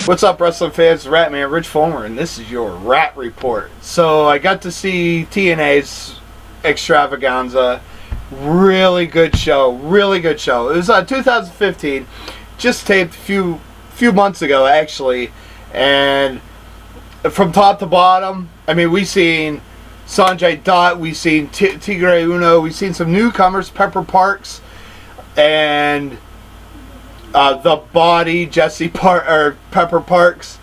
What's up, wrestling fans? Ratt Man, Rich Fulmer, and this is your Ratt Report. So I got to see TNA's Xtravaganza. Really good show. Really good show. It was 2015. Just taped a few months ago, actually. And from top to bottom, I mean, we seen Sanjay Dutt, we seen Tigre Uno, we seen some newcomers, Pepper Parks, and the Body, Pepper Parks,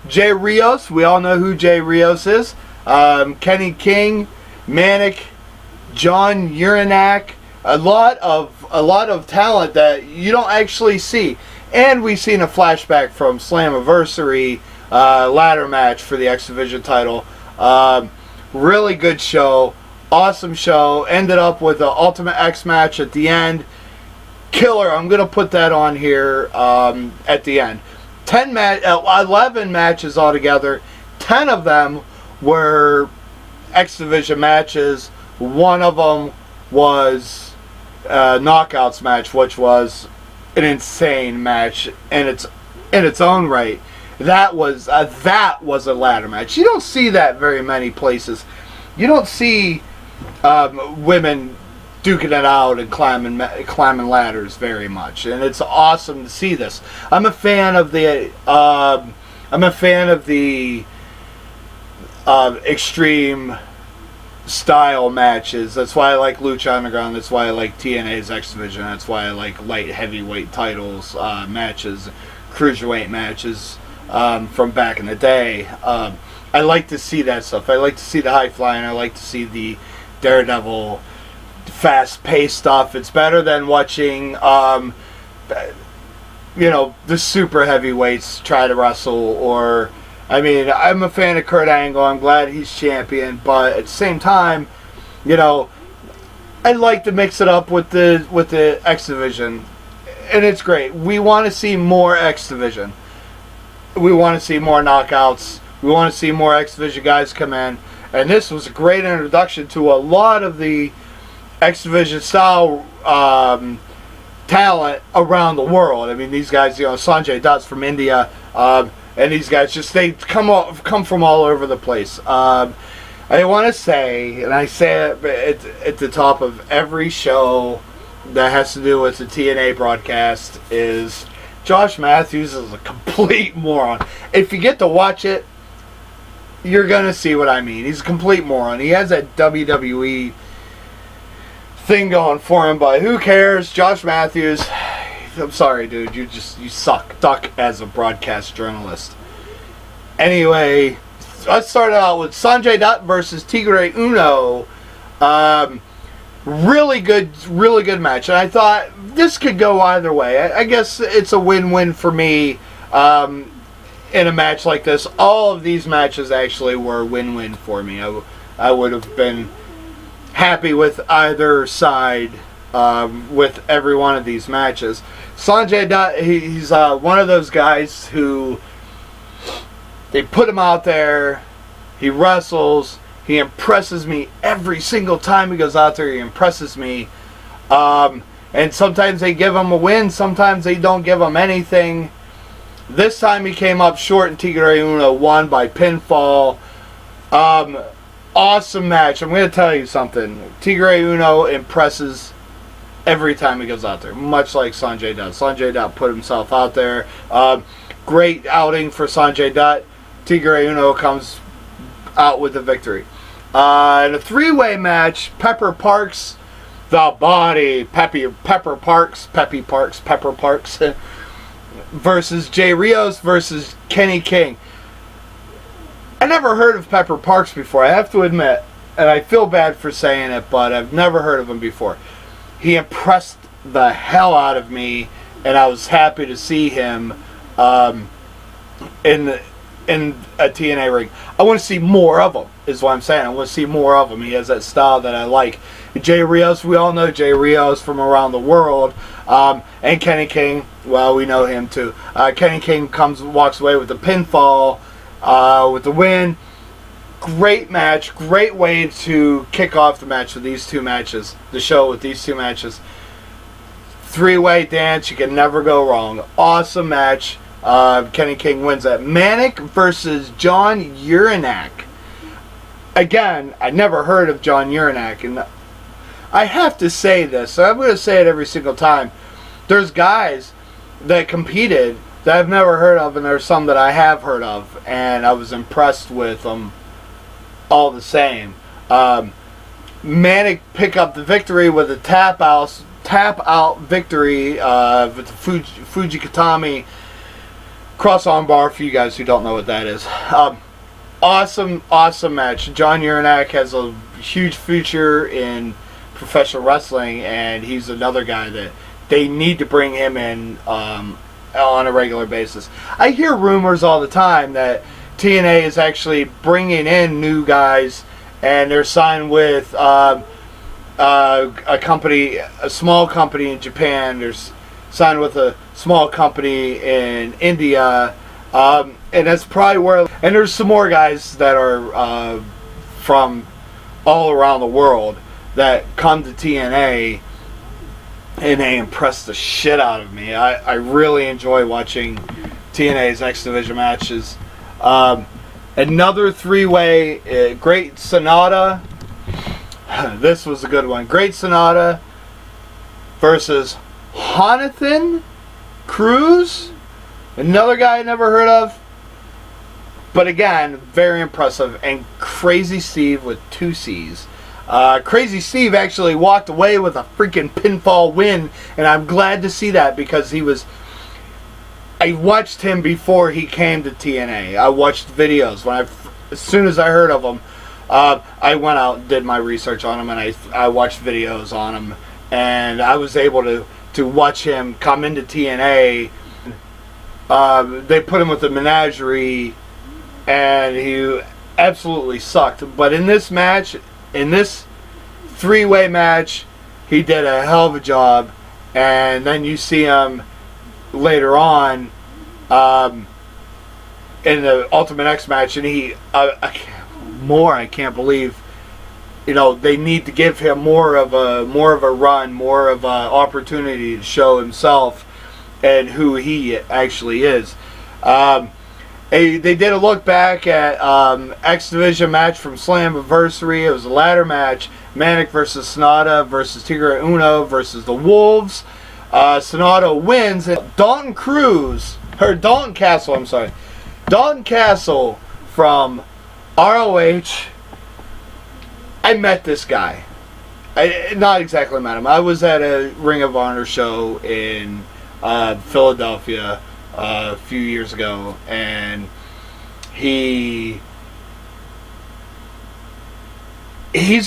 Jay Rios. We all know who Jay Rios is. Kenny King, Manic, John Urinak. A lot of talent that you don't actually see. And we've seen a flashback from Slammiversary ladder match for the Xdivision title. Really good show. Awesome show. Ended up with the Ultimate X match at the end. Killer. I'm going to put that on here at the end. 11 matches altogether. 10 of them were Xdivision matches. One of them was a knockouts match, which was an insane match in its own right. That was a ladder match. You don't see that very many places. You don't see women duking it out and climbing ladders very much, and it's awesome to see this. I'm a fan of the extreme style matches. That's why I like Lucha Underground. That's why I like TNA's Xdivision. That's why I like light heavyweight titles matches, cruiserweight matches from back in the day. I like to see that stuff. I like to see the high flying. I like to see the Daredevil fast-paced stuff. It's better than watching the super heavyweights try to wrestle. Or, I mean, I'm a fan of Kurt Angle. I'm glad he's champion, but at the same time, I like to mix it up with the Xdivision, and it's great. We want to see more Xdivision. We want to see more knockouts. We want to see more Xdivision guys come in, and this was a great introduction to a lot of the Xdivision style talent around the world. I mean, these guys, Sanjay Dutt's from India, and these guys they come from all over the place. I want to say, and I say it at the top of every show that has to do with the TNA broadcast, is Josh Matthews is a complete moron. If you get to watch it, you're gonna see what I mean. He's a complete moron. He has that WWE thing going for him, but who cares? Josh Matthews, I'm sorry, dude. You suck as a broadcast journalist. Anyway, let's start out with Sanjay Dutt versus Tigre Uno. Really good match. And I thought this could go either way. I guess it's a win-win for me in a match like this. All of these matches actually were win-win for me. I would have been happy with either side with every one of these matches. Sanjay Dutt, he's one of those guys who they put him out there, he wrestles, he impresses me every single time he goes out there. He impresses me, and sometimes they give him a win, sometimes they don't give him anything. This time he came up short, and Tigre Uno won by pinfall. Awesome match. I'm going to tell you something. Tigre Uno impresses every time he goes out there, much like Sanjay Dutt. Sanjay Dutt put himself out there. Great outing for Sanjay Dutt. Tigre Uno comes out with the victory. In a three-way match, Pepper Parks, the Body, Pepper Parks, versus Jay Rios versus Kenny King. I never heard of Pepper Parks before, I have to admit, and I feel bad for saying it, but I've never heard of him before. He impressed the hell out of me, and I was happy to see him in a TNA ring. I want to see more of him, is what I'm saying. I want to see more of him. He has that style that I like. Jay Rios, we all know Jay Rios from around the world. And Kenny King, well, we know him too. Kenny King walks away with the pinfall, with the win. Great match. Great way to kick off the match with these two matches. The show with these two matches. Three-way dance. You can never go wrong. Awesome match. Kenny King wins that. Manic versus John Urinak. Again, I never heard of John Urinak, and I have to say this. I'm going to say it every single time. There's guys that competed that I've never heard of, and there's some that I have heard of, and I was impressed with them all the same. Manic pick up the victory with a tap out victory with the Fujikatami cross arm bar, for you guys who don't know what that is. Awesome match. John Urinak has a huge future in professional wrestling, and he's another guy that they need to bring him in on a regular basis. I hear rumors all the time that TNA is actually bringing in new guys, and they're signed with a small company in Japan. They're signed with a small company in India, and that's probably where. And there's some more guys that are from all around the world that come to TNA, and they impress the shit out of me. I really enjoy watching TNA's Xdivision matches. Another three-way, Great Sonata. This was a good one. Great Sonata versus Jonathan Cruz. Another guy I never heard of. But again, very impressive. And Crazy Steve with 2 C's. Crazy Steve actually walked away with a freaking pinfall win, and I'm glad to see that because I watched him before he came to TNA. I watched videos as soon as I heard of him. I went out and did my research on him, and I watched videos on him, and I was able to watch him come into TNA. They put him with the menagerie, and he absolutely sucked. But in this match, in this 3-way match, he did a hell of a job. And then you see him later on in the Ultimate X match, and I can't believe, they need to give him more of a run, more of an opportunity to show himself and who he actually is. They did a look back at Xdivision match from Slammiversary. It was a ladder match. Manic versus Sonata versus Tigre Uno versus the Wolves. Sonata wins. And Dalton Castle from ROH. I met this guy. I not exactly met him. I was at a Ring of Honor show in Philadelphia a few years ago, and he's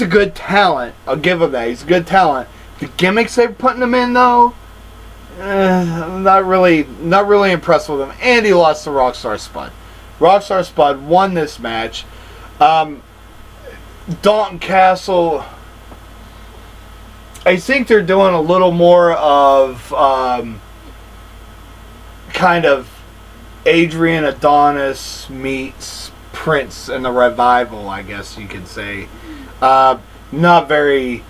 a good talent. I'll give him that. He's a good talent. The gimmicks they're putting him in, though, I'm not really impressed with him. And he lost to Rockstar Spud. Rockstar Spud won this match. Dalton Castle, I think they're doing a little more of kind of Adrian Adonis meets Prince in the Revival, I guess you could say. Not very.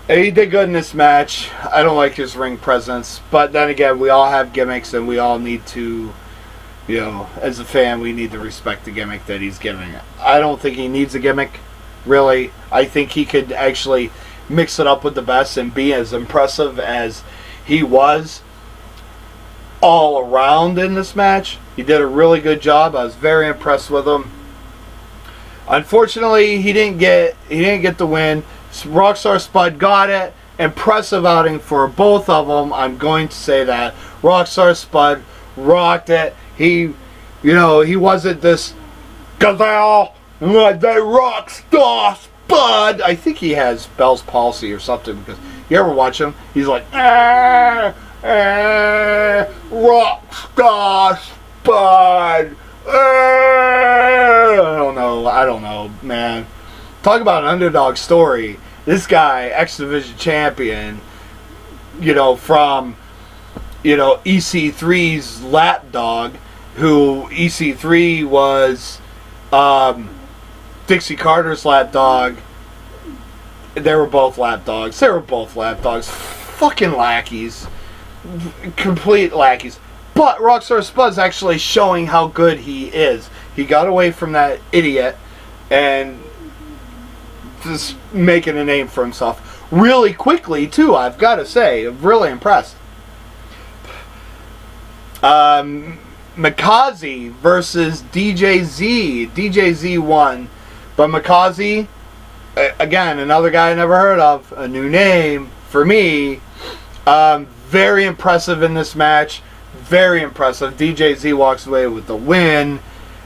He did good in this match. I don't like his ring presence, but then again, we all have gimmicks, and we all need to, as a fan, we need to respect the gimmick that he's giving. I don't think he needs a gimmick, really. I think he could actually mix it up with the best and be as impressive as he was all around in this match. He did a really good job. I was very impressed with him. Unfortunately, he didn't get the win. Rockstar Spud got it. Impressive outing for both of them. I'm going to say that Rockstar Spud rocked it. He wasn't this gazelle like the Rockstar Spud. I think he has Bell's palsy or something, because you ever watch him? He's like, Rockstar Spud. I don't know, man. Talk about an underdog story. This guy, Xdivision champion, from, EC3's lapdog, who EC3 was Dixie Carter's lapdog. They were both lapdogs. Fucking lackeys. Complete lackeys. But Rockstar Spud's actually showing how good he is. He got away from that idiot and just making a name for himself really quickly too. I've got to say, I'm really impressed. Mikaze versus DJZ. DJZ won, but Mikaze, again, another guy I never heard of, a new name for me. Very impressive in this match. Very impressive. DJZ walks away with the win.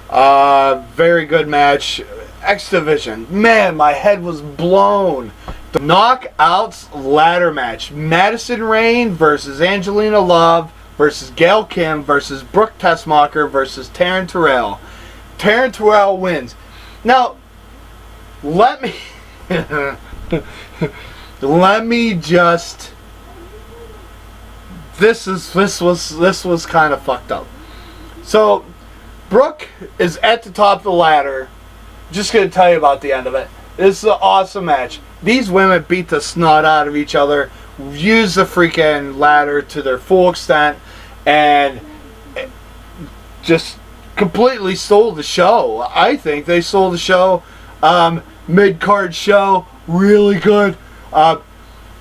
Very good match. Xdivision. Man, my head was blown. The Knockouts ladder match. Madison Rayne versus Angelina Love versus Gail Kim versus Brooke Tessmacher versus Taryn Terrell. Taryn Terrell wins. Now, let me just. This was kind of fucked up. So, Brooke is at the top of the ladder. Just gonna tell you about the end of it. This is an awesome match. These women beat the snot out of each other, used the freaking ladder to their full extent, and just completely stole the show. I think they stole the show. Mid-card show, really good.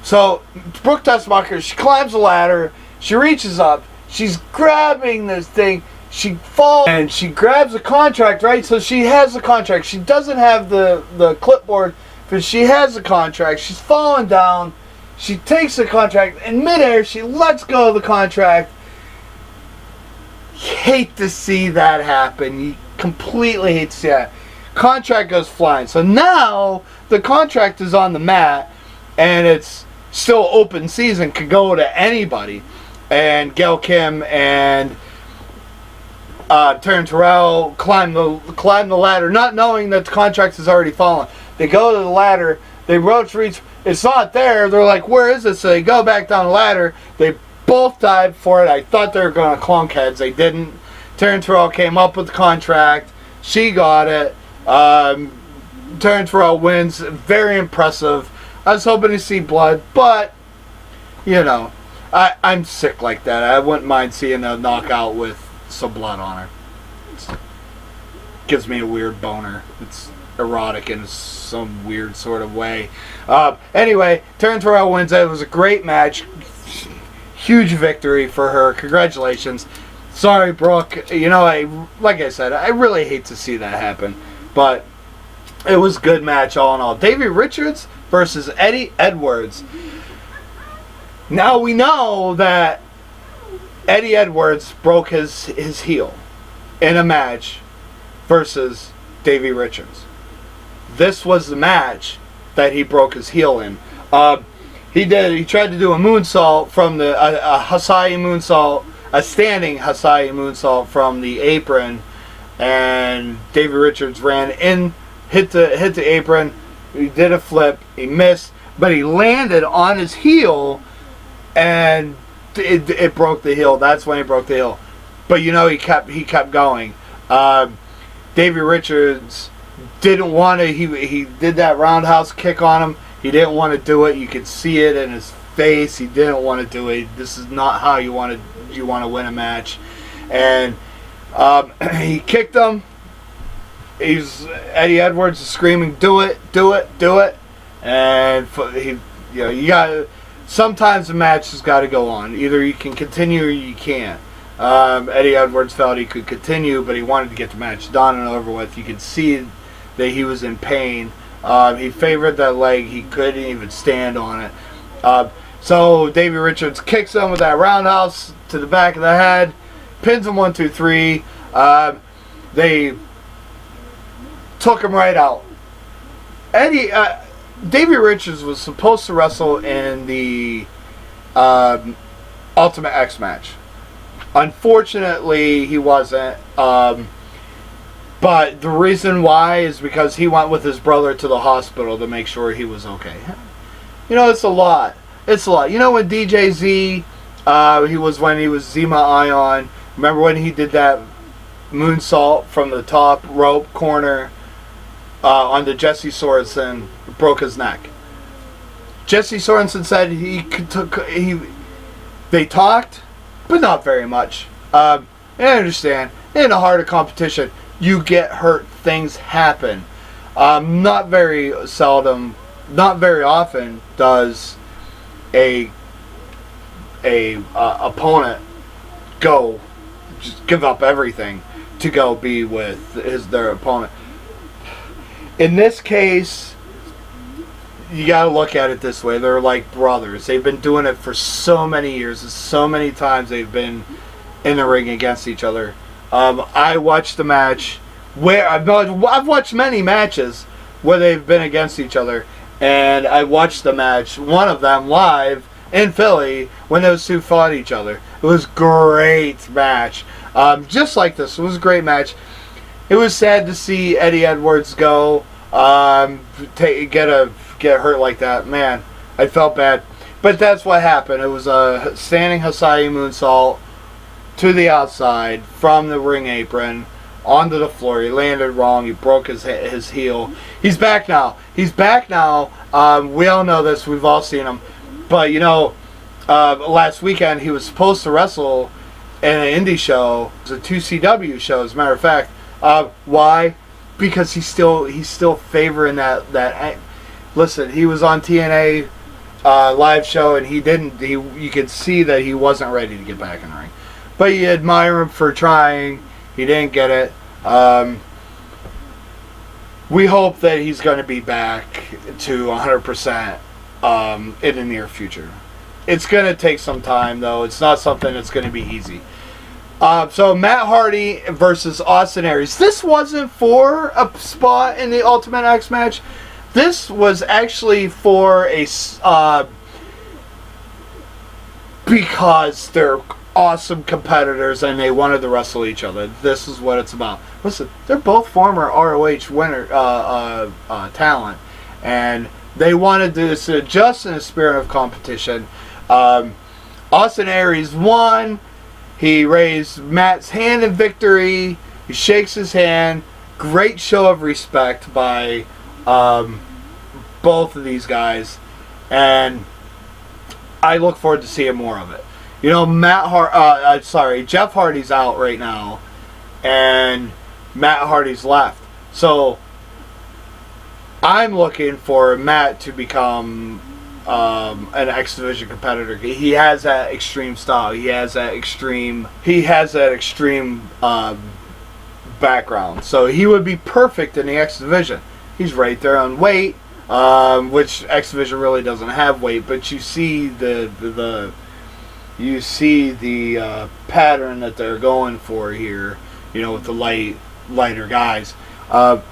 So Brooke Tessmacher, she climbs the ladder, she reaches up, she's grabbing this thing, she falls, and she grabs a contract, right? So she has the contract. She doesn't have the clipboard, but she has the contract. She's falling down. She takes the contract. In midair, she lets go of the contract. You hate to see that happen. You completely hate to see that. Contract goes flying. So now the contract is on the mat, and it's still open season. Could go to anybody. And Gail Kim and Taryn Terrell climb the ladder, not knowing that the contract has already fallen. They go to the ladder. They reach. It's not there. They're like, where is it? So they go back down the ladder. They both dive for it. I thought they were going to clunk heads. They didn't. Taryn Terrell came up with the contract. She got it. Taryn Terrell wins. Very impressive. I was hoping to see blood, but, you know, I'm sick like that. I wouldn't mind seeing a knockout with some blood on her. It gives me a weird boner. It's erotic in some weird sort of way. Anyway, Taryn Terrell wins. It was a great match. Huge victory for her. Congratulations. Sorry, Brooke. You know, like I said, I really hate to see that happen. But it was a good match all in all. Davey Richards versus Eddie Edwards. Now we know that Eddie Edwards broke his heel in a match versus Davey Richards. This was the match that he broke his heel in. He tried to do a moonsault from a Hasai moonsault, a standing Hasai moonsault from the apron, and Davey Richards ran in, hit the apron. He did a flip. He missed, but he landed on his heel, and it broke the heel. That's when he broke the heel. But you know, he kept going. Davey Richards didn't want to. He did that roundhouse kick on him. He didn't want to do it. You could see it in his face. He didn't want to do it. This is not how you want to win a match. And he kicked him. Eddie Edwards is screaming, "Do it, do it, do it!" And you got. Sometimes the match has got to go on. Either you can continue or you can't. Eddie Edwards felt he could continue, but he wanted to get the match done and over with. You could see that he was in pain. He favored that leg. He couldn't even stand on it. So Davey Richards kicks him with that roundhouse to the back of the head, pins him 1, 2, 3. They took him right out. Davey Richards was supposed to wrestle in the Ultimate X match. Unfortunately, he wasn't. But the reason why is because he went with his brother to the hospital to make sure he was okay. You know, it's a lot. It's a lot. You know, when DJZ, when he was Zima Ion. Remember when he did that moonsault from the top rope corner onto Jesse Sorensen, broke his neck. Jesse Sorensen said they talked, but not very much. I understand. In the heart of competition, you get hurt. Things happen. Not very often does a opponent go just give up everything to go be with their opponent. In this case, you got to look at it this way. They're like brothers. They've been doing it for so many years. So many times they've been in the ring against each other. I watched the match where I've watched many matches where they've been against each other, and I watched the match, one of them live in Philly when those two fought each other. It was a great match. Just like this, it was a great match. It was sad to see Eddie Edwards go, get hurt like that. Man, I felt bad. But that's what happened. It was a standing Hasai moonsault to the outside from the ring apron onto the floor. He landed wrong. He broke his heel. He's back now. We all know this. We've all seen him. But, last weekend he was supposed to wrestle in an indie show. It was a 2CW show, as a matter of fact. Why? Because he's still favoring that. Listen, he was on TNA live show, and you could see that he wasn't ready to get back in the ring. But you admire him for trying. He didn't get it. We hope that he's going to be back to 100% in the near future. It's going to take some time, though. It's not something that's going to be easy. So Matt Hardy versus Austin Aries. This wasn't for a spot in the Ultimate X match. This was actually for because they're awesome competitors and they wanted to wrestle each other. This is what it's about. Listen, they're both former ROH winner talent, and they wanted this just in a spirit of competition. Austin Aries won. He raised Matt's hand in victory. He shakes his hand. Great show of respect by both of these guys, and I look forward to seeing more of it. Jeff Hardy's out right now, and Matt Hardy's left. So I'm looking for Matt to become an Xdivision competitor. He has that extreme style. He has that extreme background. So he would be perfect in the Xdivision. He's right there on weight, which Xdivision really doesn't have weight, but you see the pattern that they're going for here, with the lighter guys. But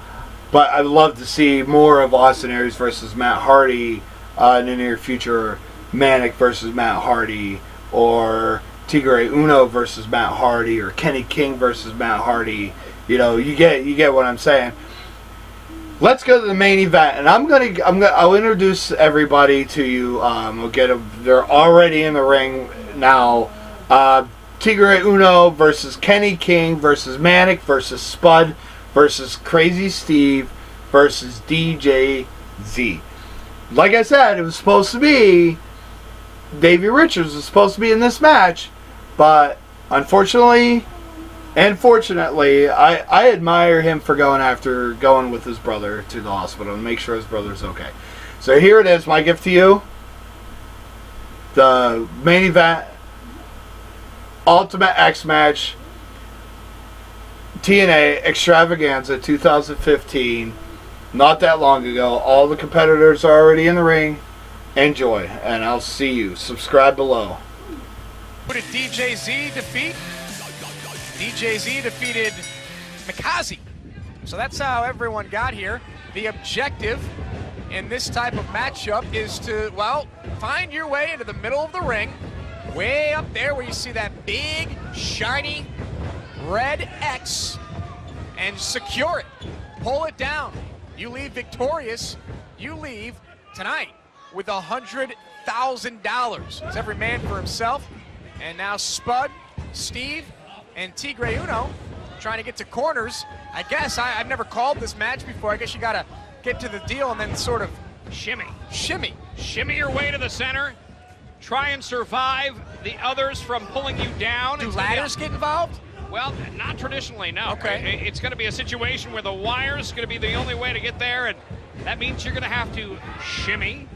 I'd love to see more of Austin Aries versus Matt Hardy in the near future. Manic versus Matt Hardy, or Tigre Uno versus Matt Hardy, or Kenny King versus Matt Hardy. You get what I'm saying. Let's go to the main event, and I'll introduce everybody to you. They're already in the ring now. Tigre Uno versus Kenny King versus Manic versus Spud versus Crazy Steve versus DJ Z. Like I said, it was supposed to be Davey Richards was supposed to be in this match, but unfortunately and fortunately, I admire him for going with his brother to the hospital and make sure his brother's okay. So here it is, my gift to you. The main event, Ultimate X match, TNA Xtravaganza 2015. Not that long ago. All the competitors are already in the ring. Enjoy, and I'll see you. Subscribe below. Who did DJ Z defeat? DJ Z defeated Mikaze. So that's how everyone got here. The objective in this type of matchup is to, find your way into the middle of the ring, way up there where you see that big, shiny, red X, and secure it. Pull it down. You leave victorious. You leave tonight with $100,000. It's every man for himself. And now Spud, Steve, and Tigre Uno trying to get to corners. I guess I've never called this match before. I guess you got to get to the deal and then sort of shimmy your way to the center. try and survive the others from pulling you down. Do ladders get involved? Well, not traditionally, no. Okay. It's going to be a situation where the wire's going to be the only way to get there, and that means you're going to have to shimmy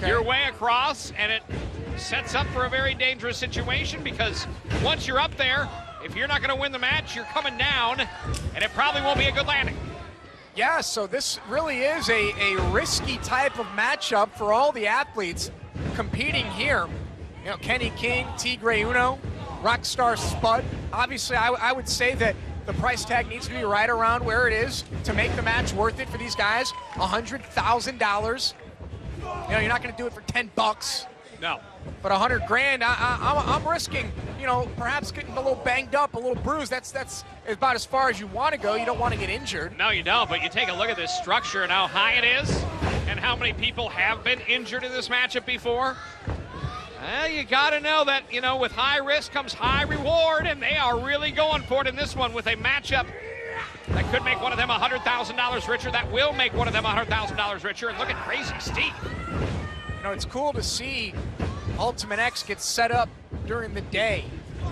your way across, and it sets up for a very dangerous situation because once you're up there, if you're not going to win the match, you're coming down, and it probably won't be a good landing. Yeah, so this really is a risky type of matchup for all the athletes competing here. You know, Kenny King, Tigre Uno, Rockstar Spud. Obviously, I would say that the price tag needs to be right around where it is to make the match worth it for these guys. $100,000. You know, you're not going to do it for 10 bucks. No. But 100 grand, I'm risking, you know, perhaps getting a little banged up, a little bruised. That's about as far as you want to go. You don't want to get injured. No, you don't, but you take a look at this structure and how high it is and how many people have been injured in this matchup before. Well, you got to know that, you know, with high risk comes high reward, and they are really going for it in this one with a matchup that could make one of them $100,000 richer, that will make one of them $100,000 richer. And look at Crazy Steve. You know, it's cool to see Ultimate X get set up during the day.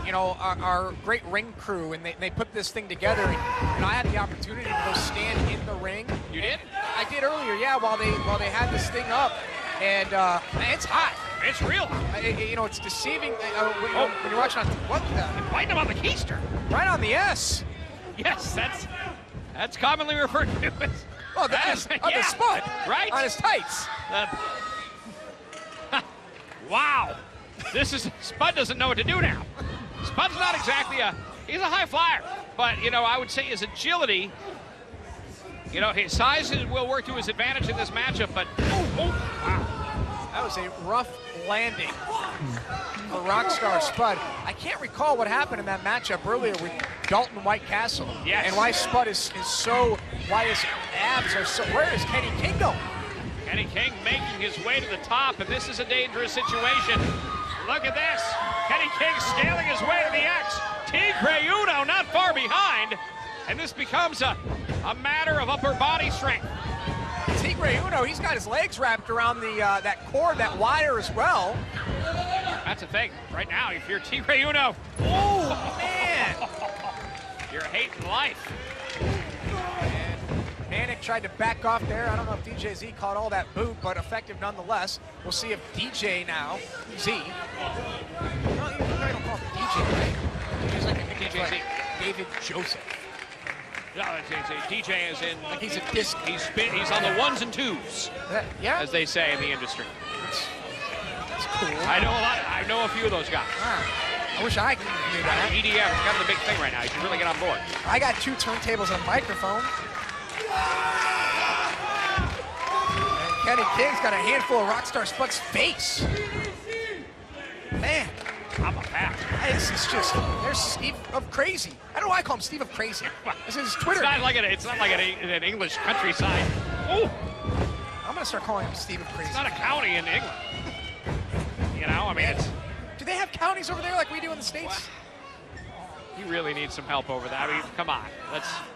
You know, our great ring crew, and they put this thing together. And, you know, I had the opportunity to go stand in the ring. You did? I did earlier, yeah, while they had this thing up. And man, it's hot. It's real hot. You know, it's deceiving when you're watching on what the? Biting him on the keister. Right on the S. Yes, that's commonly referred to as. Oh, the S on the Spud. Right? On his tights. Wow. Spud doesn't know what to do now. Spud's not exactly he's a high flyer, but, you know, I would say his agility, you know, his size will work to his advantage in this matchup, but, wow. That was a rough landing for Rockstar Spud. I can't recall what happened in that matchup earlier with Dalton White Castle. Yes. And why Spud is so, why his abs are so, where is Kenny King going? Kenny King making his way to the top, and this is a dangerous situation. Look at this. Kenny King scaling his way to the X. Tigre Uno not far behind, and this becomes a matter of upper body strength. Tigre Uno, he's got his legs wrapped around the that cord, that wire as well. That's the thing. Right now, if you're Tigre Uno, oh, man. You're hating life. And Manic tried to back off there. I don't know if DJ Z caught all that boot, but effective nonetheless. We'll see if DJ now, Z. No, you probably don't call him DJ, right? He's like a nickname DJ Z. like David Joseph. No, DJ is in. Like he's a disc. He's on the ones and twos, yeah. as they say in the industry. That's cool. I know a lot. I know a few of those guys. I wish I could do that. EDM is kind of the big thing right now. You should really get on board. I got 2 turntables and a microphone. And Kenny King's got a handful of Rockstar Spud's face. Man. I'm a pass. This is just, there's Steve of Crazy. I don't know why I call him Steve of Crazy. This is his Twitter. It's not like an English countryside. Ooh. I'm going to start calling him Steve of Crazy. It's not a county in England. You know, I mean, it's... Do they have counties over there like we do in the States? He really needs some help over that. I mean, come on.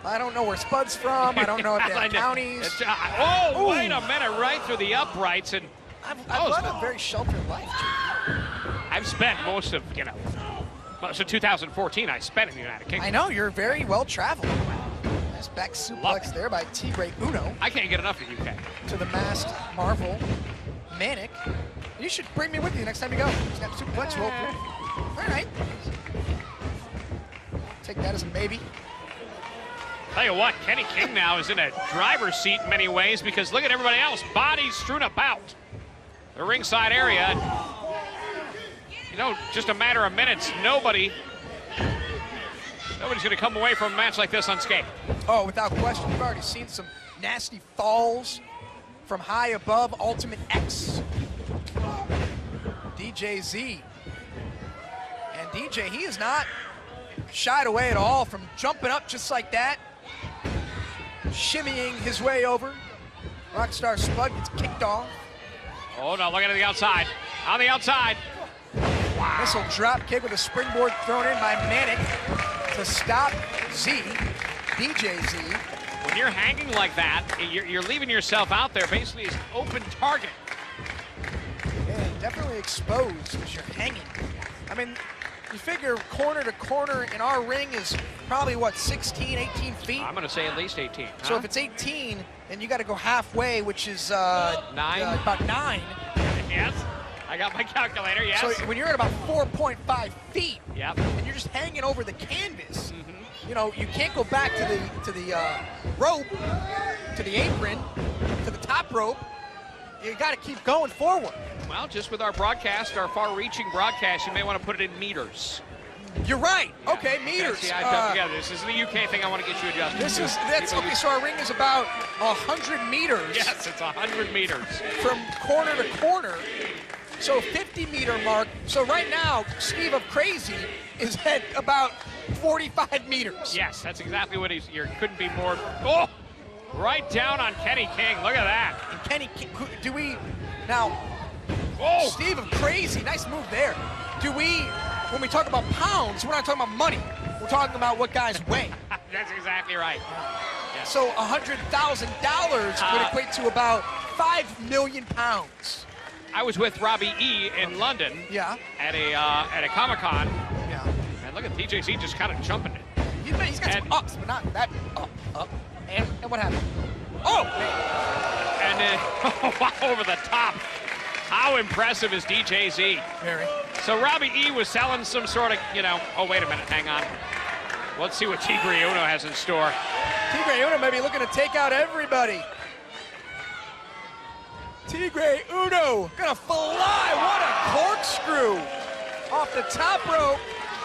I don't know where Spud's from. I don't know if they have counties. Wait a minute. Right through the uprights. And I've led a very sheltered life, Jim. I've spent most of 2014 I spent in the United Kingdom. I know, you're very well traveled. Nice back suplex there by Tigre Uno. I can't get enough of UK. To the masked Marvel Manic. You should bring me with you next time you go. Snap suplex, roll through. All right. Take that as a maybe. Tell you what, Kenny King now is in a driver's seat in many ways because look at everybody else. Bodies strewn about the ringside area. You know, just a matter of minutes, nobody's going to come away from a match like this unscathed. Oh, without question. We've already seen some nasty falls from high above Ultimate X. DJ Z. And DJ, he is not shied away at all from jumping up just like that. Shimmying his way over. Rockstar Spud gets kicked off. Oh, no, look at the outside. On the outside. Wow. Missile drop kick with a springboard thrown in by Manic to stop Z, DJ Z. When you're hanging like that, you're leaving yourself out there basically as an open target. And definitely exposed because you're hanging. I mean, you figure corner to corner in our ring is probably, what, 16, 18 feet? I'm going to say at least 18. Huh? So if it's 18, then you got to go halfway, which is 9? About 9. Yes. I got my calculator, yes. So when you're at about 4.5 feet, yep, and you're just hanging over the canvas, you know, you can't go back to the rope, to the apron, to the top rope. You got to keep going forward. Well, just with our broadcast, our far-reaching broadcast, you may want to put it in meters. You're right. Yeah. Okay, meters. See, I put together. This is the UK thing I want to get you adjusted. That's okay. So our ring is about 100 meters. Yes, it's 100 meters from corner to corner. So 50-meter mark. So right now, Steve of Crazy is at about 45 meters. Yes, that's exactly what he's. You couldn't be more. Oh, right down on Kenny King. Look at that. And Kenny King. Do we now? Oh, Steve of Crazy. Nice move there. Do we? When we talk about pounds, we're not talking about money. We're talking about what guys weigh. That's exactly right. Yes. So $100,000 would equate to about 5 million pounds. I was with Robbie E. in London. Yeah. At a Comic-Con. Yeah. And look at TJC just kind of jumping it. He's got some ups, but not that up. And what happened? Oh! And then over the top. How impressive is DJZ? Very. So Robbie E. was selling some sort of, oh, wait a minute, hang on. Let's see what Tigre Uno has in store. Tigre Uno may be looking to take out everybody. Tigre Uno gonna fly. What a corkscrew. Off the top rope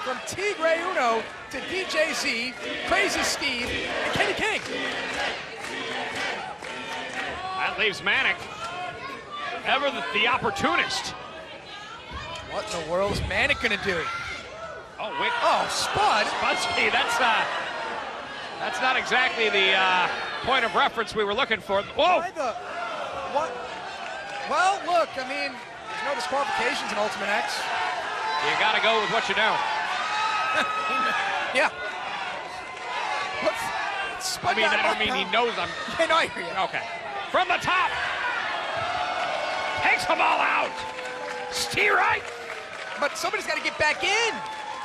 from Tigre Uno to DJZ, Crazy Steve, and Kenny King. That leaves Manic, ever the opportunist. What in the world is Manic gonna do? Oh, wait. Oh, Spud. Spudsky, that's not exactly the point of reference we were looking for. Whoa! What? Well, look, I mean, there's no disqualifications in Ultimate X. You gotta go with what you know. Yeah. Spud I don't mean he knows I'm... Yeah, no, I hear you. Okay. From the top. Takes them all out. Steer right. But somebody's got to get back in.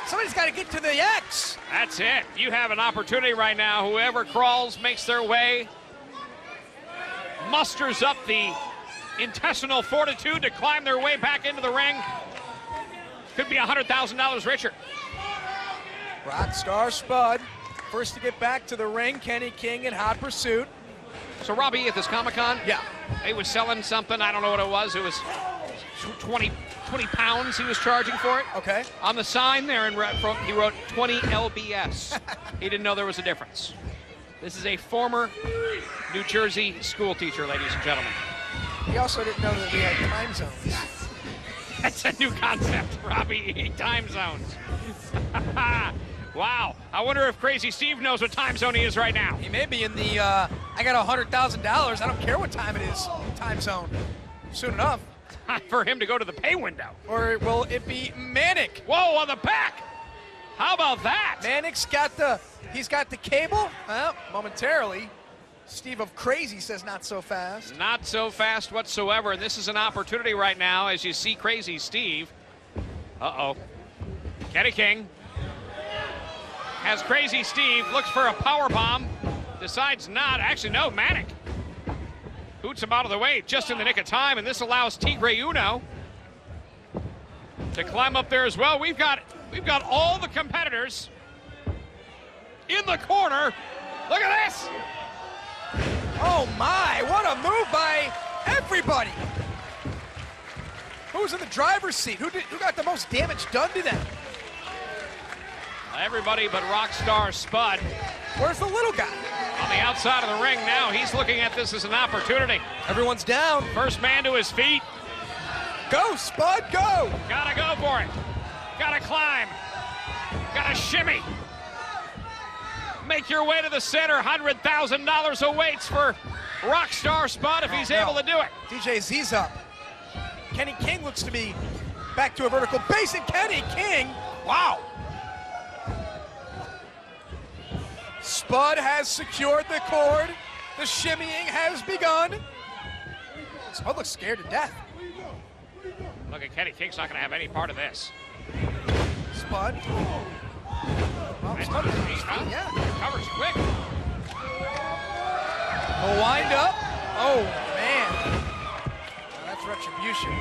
Somebody's got to get to the X. That's it. You have an opportunity right now. Whoever crawls, makes their way, musters up the intestinal fortitude to climb their way back into the ring. Could be $100,000 richer. Rockstar Spud, first to get back to the ring. Kenny King in hot pursuit. So Robbie at this Comic-Con, yeah, he was selling something. I don't know what it was. It was 20 pounds he was charging for it. Okay. On the sign there in red, he wrote 20 LBS. He didn't know there was a difference. This is a former New Jersey school teacher, ladies and gentlemen. He also didn't know that we had time zones. That's a new concept, Robbie. Time zones. Wow. I wonder if Crazy Steve knows what time zone he is right now. He may be in the, I got $100,000. I don't care what time it is, time zone. Soon enough. Time for him to go to the pay window. Or will it be Manic? Whoa, on the back. How about that? Manic's he's got the cable. Well, momentarily. Steve of Crazy says not so fast. Not so fast whatsoever. And this is an opportunity right now as you see Crazy Steve. Uh-oh. Kenny King has Crazy Steve, looks for a power bomb, decides not. Actually, no, Manic boots him out of the way just in the nick of time, and this allows Tigre Uno to climb up there as well. We've got all the competitors in the corner. Look at this. Oh my, what a move by everybody. Who's in the driver's seat? Who got the most damage done to them? Everybody but Rockstar Spud. Where's the little guy? On the outside of the ring now. He's looking at this as an opportunity. Everyone's down. First man to his feet. Go, Spud, go! Gotta go for it. Gotta climb. Gotta shimmy. Make your way to the center. $100,000 awaits for Rockstar Spud if he's able to do it. DJZ's up. Kenny King looks to be back to a vertical base, and Kenny King, wow. Spud has secured the cord. The shimmying has begun. Spud looks scared to death. Look at Kenny King's not going to have any part of this. Spud. Well, Spud, yeah. Covers quick. A wind up. Oh, man. Now that's retribution.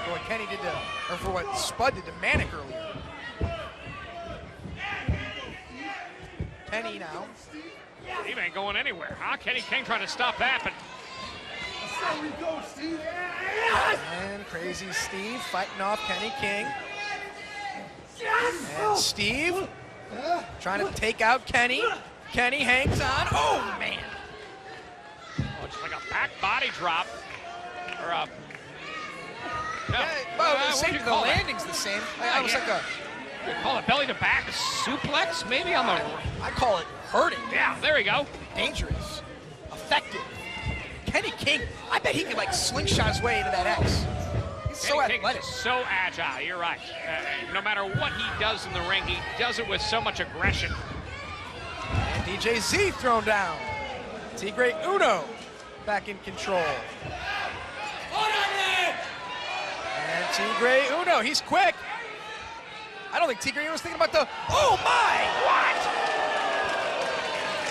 For what Kenny did to, or for what Spud did to Manic earlier. Kenny now. He ain't going anywhere, huh? Kenny King trying to stop that, but And Crazy Steve fighting off Kenny King. And Steve trying to take out Kenny. Kenny hangs on. Oh, man. oh, it's like a back body drop. Or a... No. Yeah, well, what would you the call that? landing's the same. Yeah, Almost like a, You call it belly to back suplex, maybe on the... I call it hurting. Yeah, there we go. Dangerous. Effective. Kenny King, I bet he could like slingshot his way into that X. He's so Kenny King athletic. is so agile, you're right. No matter what he does in the ring, he does it with so much aggression. And DJ Z thrown down. Tigre Uno back in control. And Tigre Uno, he's quick. I don't think Tigre Uno's thinking about the, oh my, what?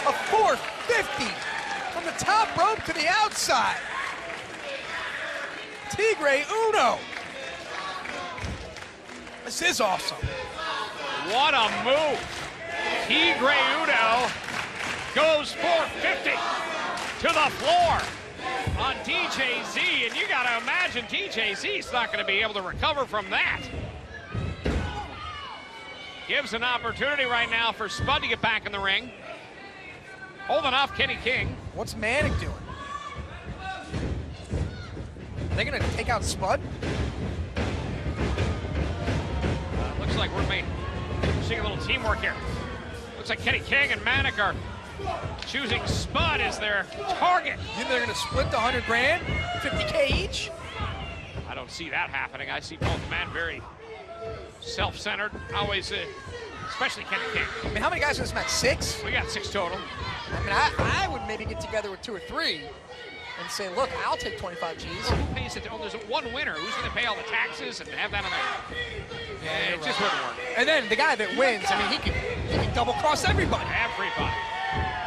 A 450 from the top rope to the outside. Tigre Uno. This is awesome. What a move. Tigre Uno goes 450 to the floor on TJZ, and you got to imagine TJZ's not going to be able to recover from that. Gives an opportunity right now for Spud to get back in the ring. Holding off Kenny King. What's Manic doing? Are they going to take out Spud? Looks like we're seeing a little teamwork here. Looks like Kenny King and Manic are choosing Spud as their target. You think they're going to split the 100 grand? 50K each? I don't see that happening. I see both men very self-centered, always, especially Kenny King. I mean, how many guys in this match? 6? We got 6 total. I mean, I would maybe get together with 2 or 3 and say, look, I'll take 25 G's. Well, who pays it? Oh, there's one winner. Who's going to pay all the taxes and have that on there? Yeah, It just wouldn't work. And then the guy that wins, I mean, he can double cross everybody. Everybody.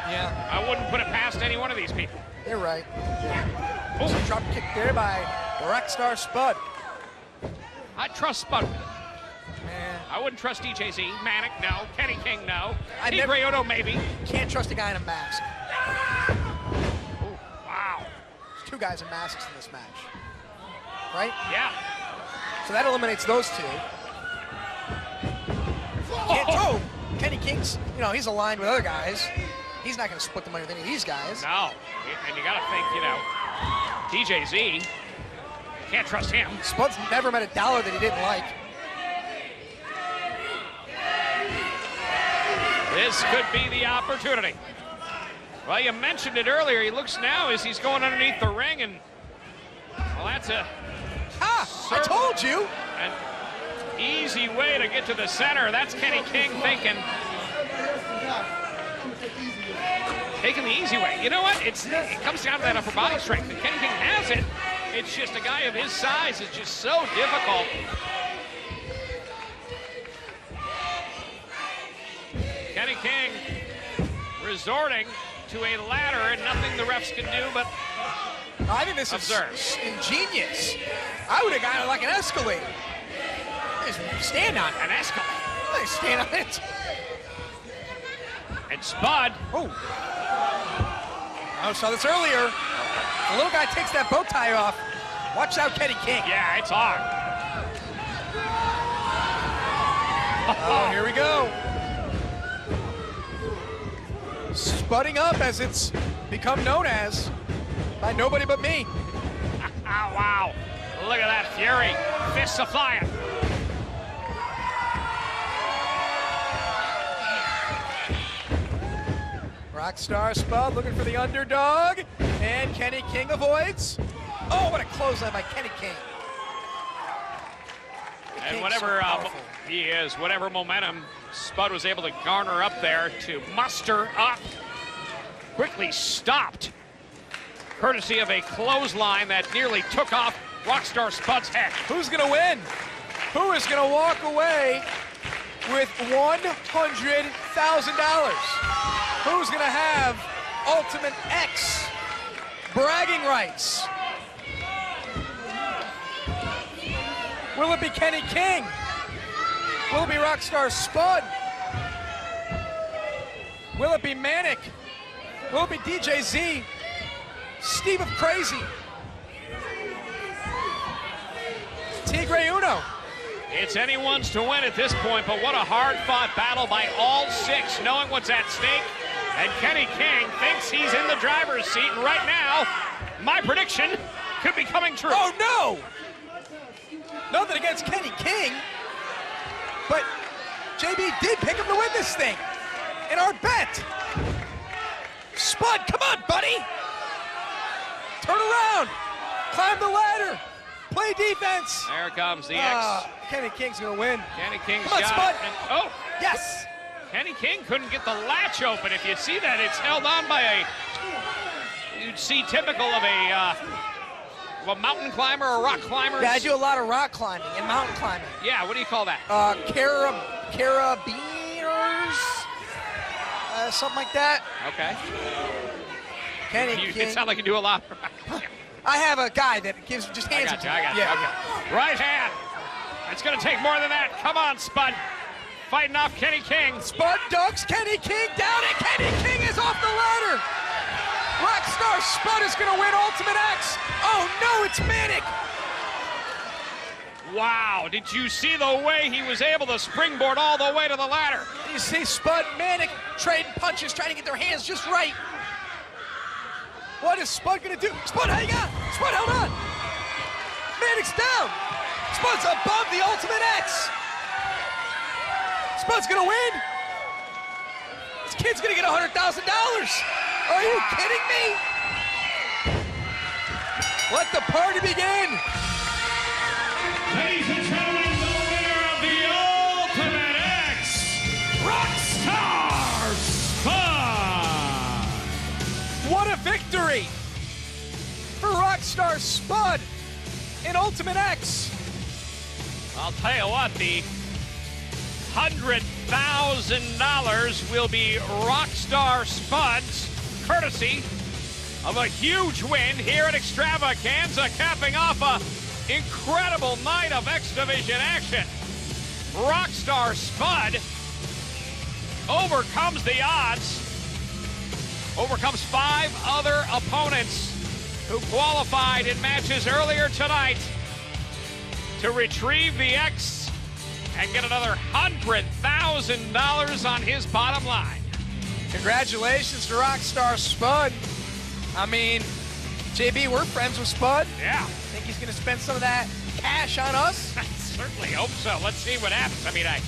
Yeah, I wouldn't put it past any one of these people. you're right. Oh, drop kick there by Rockstar Spud. I'd trust Spud. Man, I wouldn't trust DJZ. Manic, no. Kenny King, no. I Tigre Uno, maybe. can't trust a guy in a mask. Ooh, wow. There's 2 guys in masks in this match, right? Yeah. So that eliminates those 2. Oh, Kenny King's, you know, he's aligned with other guys. He's not going to split the money with any of these guys. No. And you got to think, you know, DJZ, can't trust him. Spud's never met a dollar that he didn't like. This could be the opportunity. Well, you mentioned it earlier. He looks now as he's going underneath the ring, and, well, that's a... I told you. An easy way to get to the center. That's Kenny King thinking. Taking the easy way. You know what? It comes down to that upper body strength. And Kenny King has it. It's just a guy of his size is just so difficult. Kenny King resorting to a ladder, and nothing the refs can do but I think this observe. is ingenious. I would have gotten like an escalator. Just stand on it. An escalator. They stand on it. And Spud. Oh. I saw this earlier. The little guy takes that bow tie off. Watch out, Kenny King. Yeah, it's on. Oh, here we go. Spudding up, as it's become known as, by nobody but me. Oh, wow. Look at that fury. Fists of fire. Rockstar Spud looking for the underdog, and Kenny King avoids. Oh, what a clothesline by Kenny King. And King's whatever so powerful. he is, whatever momentum Spud was able to garner up there to muster up, quickly stopped, courtesy of a clothesline that nearly took off Rockstar Spud's head. Who's going to win? Who is going to walk away with $100,000? Who's going to have Ultimate X bragging rights? Will it be Kenny King? Will it be Rockstar Spud? Will it be Manic? Will it be DJ Z? Steve of Crazy? Tigre Uno? It's anyone's to win at this point, but what a hard-fought battle by all six, knowing what's at stake. And Kenny King thinks he's in the driver's seat, and right now, my prediction could be coming true. Oh, no! Nothing against Kenny King, but JB did pick him to win this thing in our bet. Spud, come on, buddy! Turn around! Climb the ladder! Play defense! There comes the X. Kenny King's gonna win. Kenny King's Come on, got Spud. it. And, oh! Yes! Kenny King couldn't get the latch open. If you see that, it's held on by you'd see typical of a mountain climber or rock climber. Yeah, I do a lot of rock climbing and mountain climbing. Yeah, what do you call that? Carabiners? Something like that. Okay. Kenny It King. sounds like you do a lot. I have a guy that gives just hands it to me. I got you. Okay. Right hand. It's going to take more than that. Come on, Spud. Fighting off Kenny King. Spud ducks Kenny King down, and Kenny King is off the ladder. Rockstar Spud is going to win Ultimate X. Oh no, it's Manic. Wow, did you see the way he was able to springboard all the way to the ladder? You see Spud, Manic trading punches, trying to get their hands just right. What is Spud going to do? Spud, hang on. Spud, hold on. Manic's down. Spud's above the Ultimate X. Spud's going to win. This kid's going to get $100,000. Are you kidding me? Let the party begin. Ladies and gentlemen, the winner of the Ultimate X, Rockstar Spud. What a victory for Rockstar Spud in Ultimate X. I'll tell you what, the $100,000 will be Rockstar Spud's, courtesy of a huge win here at Xtravaganza, capping off a incredible night of Xdivision action. Rockstar Spud overcomes the odds, overcomes 5 other opponents who qualified in matches earlier tonight to retrieve the X and get another $100,000 on his bottom line. Congratulations to Rockstar Spud. I mean, JB, we're friends with Spud. Yeah. Think he's going to spend some of that cash on us? I certainly hope so. Let's see what happens. I mean, I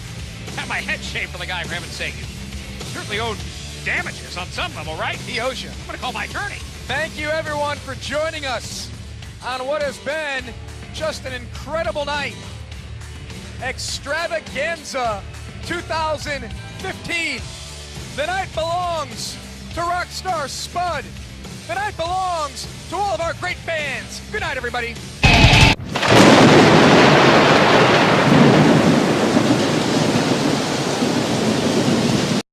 have my head shaved for the guy, for heaven's sake. He certainly owed damages on some level, right? He owes you. I'm going to call my attorney. Thank you, everyone, for joining us on what has been just an incredible night. Xtravaganza 2015. The night belongs to Rockstar Spud. The night belongs to all of our great fans. Good night, everybody.